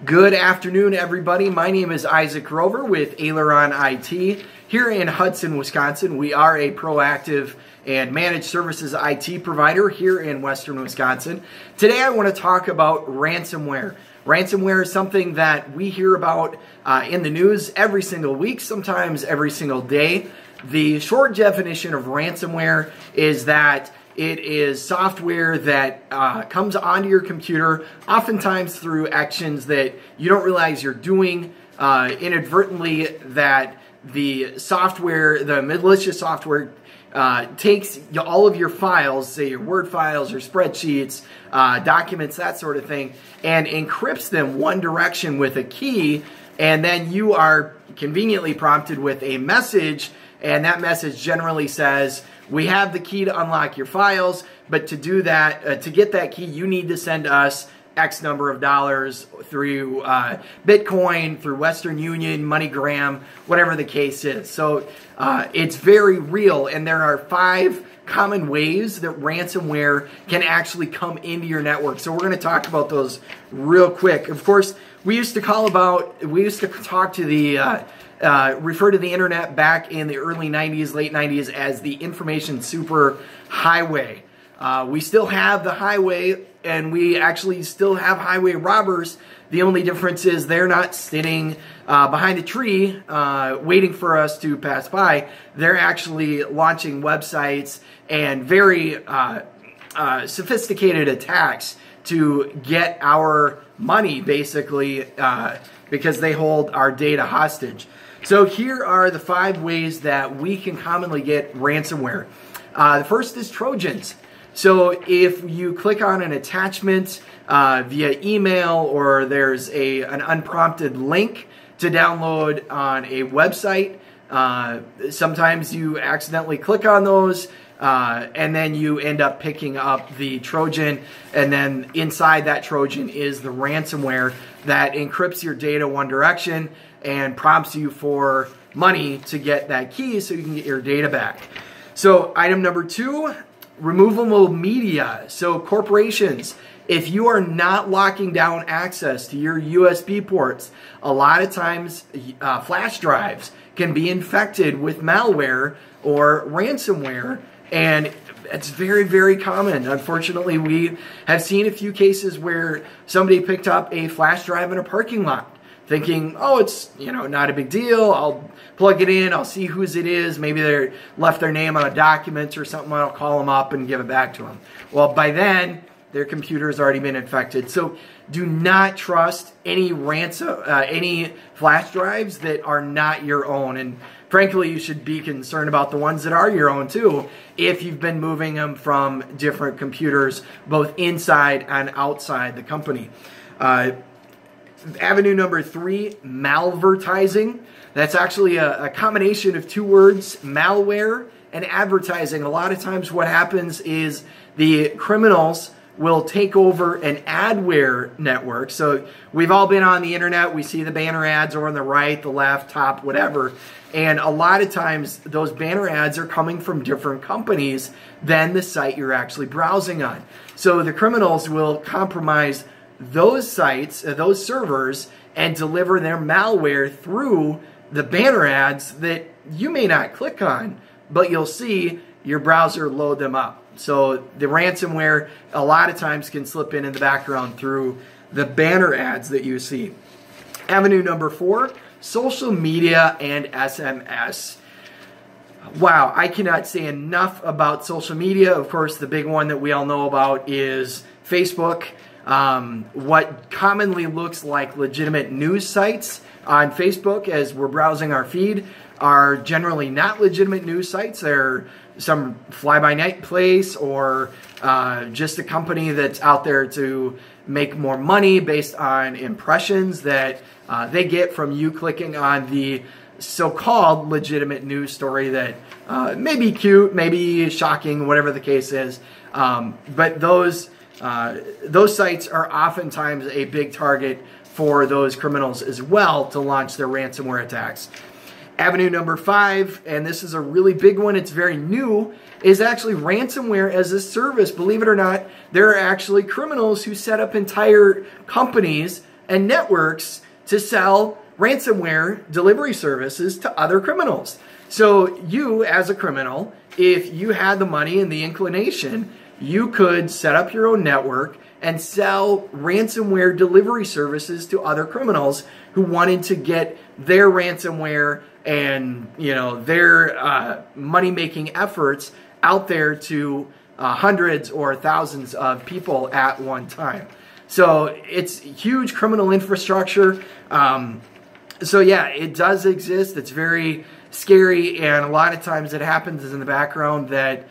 Good afternoon, everybody. My name is Isaac Rover with Aileron IT. Here in Hudson, Wisconsin, we are a proactive and managed services IT provider here in Western Wisconsin. Today, I want to talk about ransomware. Ransomware is something that we hear about in the news every single week, sometimes every single day. The short definition of ransomware is that it is software that comes onto your computer, oftentimes through actions that you don't realize you're doing inadvertently, that the software, the malicious software, takes all of your files, say your Word files, your spreadsheets, documents, that sort of thing, and encrypts them one direction with a key, and then you are conveniently prompted with a message, and that message generally says, we have the key to unlock your files, but to do that, to get that key, you need to send us X number of dollars through Bitcoin, through Western Union, MoneyGram, whatever the case is. So it's very real, and there are 5 common ways that ransomware can actually come into your network. So we're going to talk about those real quick. Of course, we used to talk to the refer to the internet back in the early 90s, late 90s as the information super highway. We still have the highway, and we actually still have highway robbers. The only difference is they're not sitting behind a tree waiting for us to pass by. They're actually launching websites and very sophisticated attacks to get our money, basically, because they hold our data hostage. So here are the 5 ways that we can commonly get ransomware. The first is Trojans. So if you click on an attachment via email, or there's an unprompted link to download on a website, sometimes you accidentally click on those, and then you end up picking up the Trojan, and then inside that Trojan is the ransomware that encrypts your data one direction and prompts you for money to get that key so you can get your data back. So item number 2, removable media. So corporations, if you are not locking down access to your USB ports, a lot of times flash drives can be infected with malware or ransomware, and it's very, very common. Unfortunately, we have seen a few cases where somebody picked up a flash drive in a parking lot, thinking, oh, it's not a big deal. I'll plug it in. I'll see whose it is. Maybe they left their name on a document or something. I'll call them up and give it back to them. Well, by then, their computer's already been infected. So do not trust any flash drives that are not your own. And frankly, you should be concerned about the ones that are your own too, if you've been moving them from different computers, both inside and outside the company. Avenue number 3, malvertising. That's actually a combination of 2 words, malware and advertising. A lot of times what happens is the criminals will take over an adware network. So we've all been on the internet. We see the banner ads over on the right, the left, top, whatever. And a lot of times those banner ads are coming from different companies than the site you're actually browsing on. So the criminals will compromise those sites, those servers, and deliver their malware through the banner ads that you may not click on, but you'll see your browser load them up. So the ransomware a lot of times can slip in the background through the banner ads that you see. Avenue number 4, social media and SMS. Wow, I cannot say enough about social media. Of course, the big one that we all know about is Facebook. What commonly looks like legitimate news sites on Facebook as we're browsing our feed are generally not legitimate news sites. They're some fly-by-night place, or just a company that's out there to make more money based on impressions that they get from you clicking on the so-called legitimate news story that may be cute, maybe shocking, whatever the case is. But those sites are oftentimes a big target for those criminals as well to launch their ransomware attacks. Avenue number 5, and this is a really big one, it's very new, is actually ransomware as a service. Believe it or not, there are actually criminals who set up entire companies and networks to sell ransomware delivery services to other criminals. So you, as a criminal, if you had the money and the inclination, you could set up your own network and sell ransomware delivery services to other criminals who wanted to get their ransomware and their money-making efforts out there to hundreds or thousands of people at one time. So it's huge criminal infrastructure. So yeah, it does exist. It's very scary, and a lot of times it happens in the background that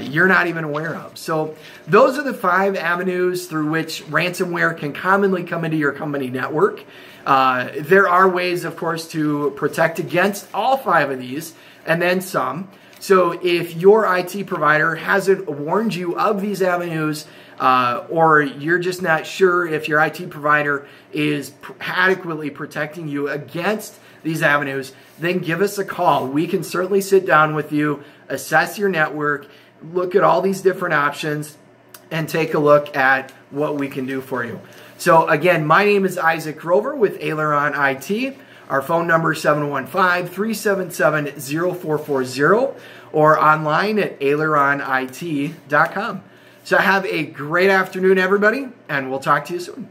you're not even aware of. So those are the 5 avenues through which ransomware can commonly come into your company network. There are ways, of course, to protect against all 5 of these and then some. So if your IT provider hasn't warned you of these avenues, or you're just not sure if your IT provider is adequately protecting you against these avenues, then give us a call. We can certainly sit down with you, assess your network, look at all these different options, and take a look at what we can do for you. So again, my name is Isaac Grover with Aileron IT. Our phone number is 715-377-0440 or online at aileronit.com. So have a great afternoon, everybody, and we'll talk to you soon.